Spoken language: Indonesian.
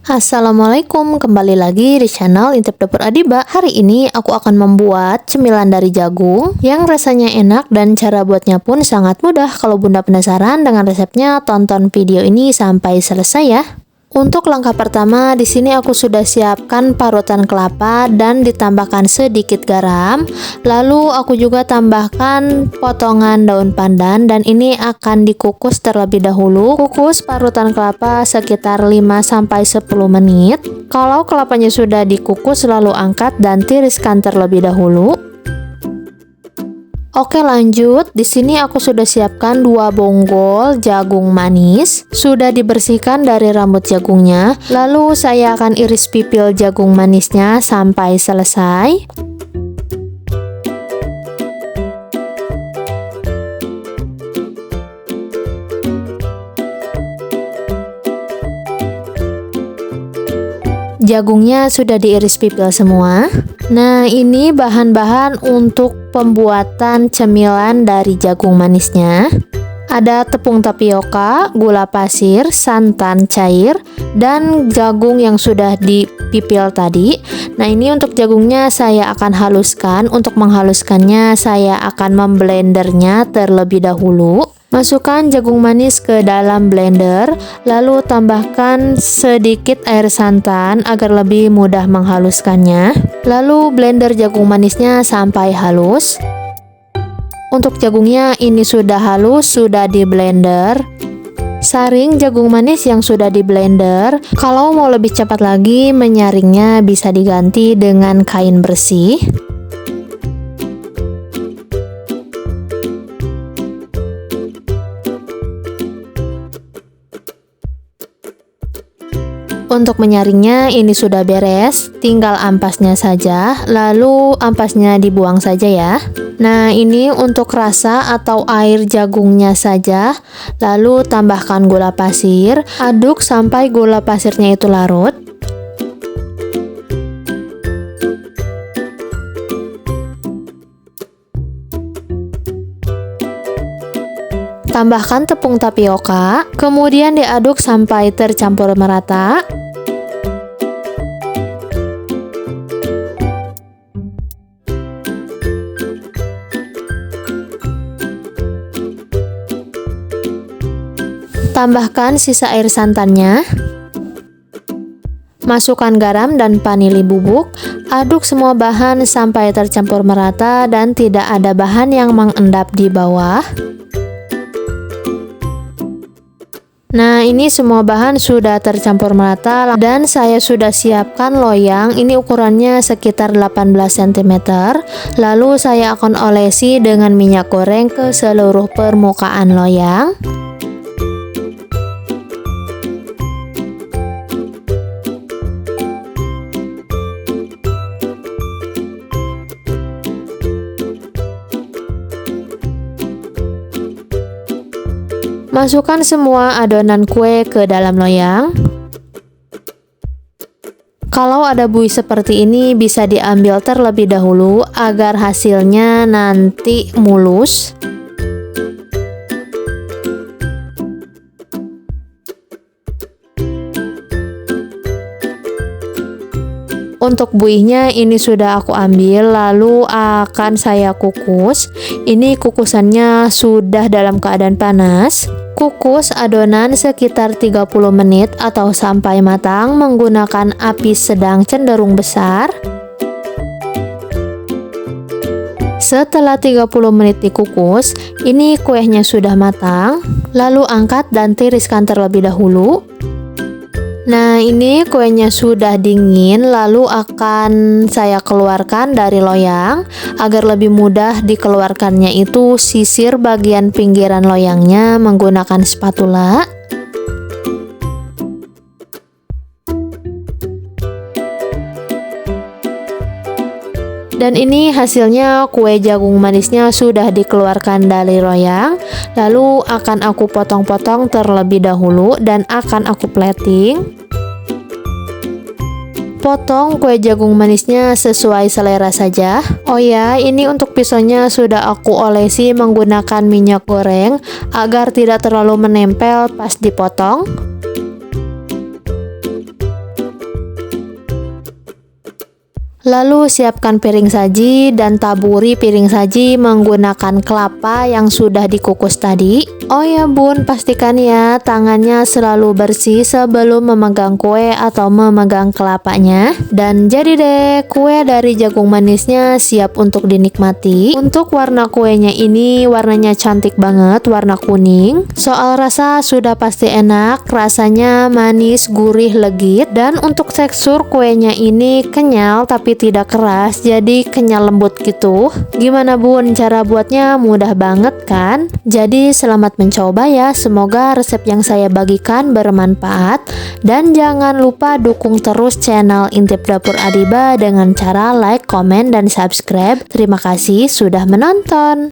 Assalamualaikum, kembali lagi di channel Intip Dapur Adiba. Hari ini aku akan membuat cemilan dari jagung yang rasanya enak dan cara buatnya pun sangat mudah. Kalau Bunda penasaran dengan resepnya, tonton video ini sampai selesai ya. Untuk langkah pertama, di sini aku sudah siapkan parutan kelapa dan ditambahkan sedikit garam. Lalu aku juga tambahkan potongan daun pandan dan ini akan dikukus terlebih dahulu. Kukus parutan kelapa sekitar 5-10 menit. Kalau kelapanya sudah dikukus, lalu angkat dan tiriskan terlebih dahulu. Oke, lanjut. Di sini aku sudah siapkan 2 bonggol jagung manis. Sudah dibersihkan dari rambut jagungnya. Lalu saya akan iris pipil jagung manisnya sampai selesai. Jagungnya sudah diiris pipil semua. Nah, ini bahan-bahan untuk pembuatan cemilan dari jagung manisnya. Ada tepung tapioka, gula pasir, santan cair, dan jagung yang sudah dipipil tadi. Nah, ini untuk jagungnya saya akan haluskan. Untuk menghaluskannya saya akan memblendernya terlebih dahulu. Masukkan jagung manis ke dalam blender, lalu tambahkan sedikit air santan agar lebih mudah menghaluskannya. Lalu blender jagung manisnya sampai halus. Untuk jagungnya ini sudah halus, sudah di blender. Saring jagung manis yang sudah di blender. Kalau mau lebih cepat lagi menyaringnya, bisa diganti dengan kain bersih. Untuk menyaringnya ini sudah beres, tinggal ampasnya saja, lalu ampasnya dibuang saja ya. Nah, ini untuk rasa atau air jagungnya saja, lalu tambahkan gula pasir, aduk sampai gula pasirnya itu larut. Tambahkan tepung tapioka, kemudian diaduk sampai tercampur merata. Tambahkan sisa air santannya. Masukkan garam dan vanili bubuk. Aduk semua bahan sampai tercampur merata dan tidak ada bahan yang mengendap di bawah. Nah, ini semua bahan sudah tercampur merata dan saya sudah siapkan loyang. Ini ukurannya sekitar 18 cm. Lalu saya akan olesi dengan minyak goreng ke seluruh permukaan loyang. Masukkan semua adonan kue ke dalam loyang. Kalau ada buih seperti ini bisa diambil terlebih dahulu agar hasilnya nanti mulus. Untuk buihnya ini sudah aku ambil, lalu akan saya kukus. Ini kukusannya sudah dalam keadaan panas. Kukus adonan sekitar 30 menit atau sampai matang menggunakan api sedang cenderung besar. Setelah 30 menit dikukus, ini kuenya sudah matang. Lalu angkat dan tiriskan terlebih dahulu. Nah, ini kuenya sudah dingin, lalu akan saya keluarkan dari loyang. Agar lebih mudah dikeluarkannya itu, sisir bagian pinggiran loyangnya menggunakan spatula. Dan ini hasilnya, kue jagung manisnya sudah dikeluarkan dari loyang. Lalu akan aku potong-potong terlebih dahulu dan akan aku plating. Potong kue jagung manisnya sesuai selera saja. Oh ya, ini untuk pisaunya sudah aku olesi menggunakan minyak goreng agar tidak terlalu menempel pas dipotong. Lalu siapkan piring saji dan taburi piring saji menggunakan kelapa yang sudah dikukus tadi. Oh ya bun, pastikan ya tangannya selalu bersih sebelum memegang kue atau memegang kelapanya. Dan jadi deh, kue dari jagung manisnya siap untuk dinikmati. Untuk warna kuenya ini warnanya cantik banget, warna kuning. Soal rasa sudah pasti enak, rasanya manis, gurih, legit. Dan untuk tekstur kuenya ini kenyal tapi tidak keras, jadi kenyal lembut gitu. Gimana bun, cara buatnya mudah banget kan? Jadi selamat mencoba ya, semoga resep yang saya bagikan bermanfaat. Dan jangan lupa dukung terus channel Intip Dapur Adiba dengan cara like, komen, dan subscribe. Terima kasih sudah menonton.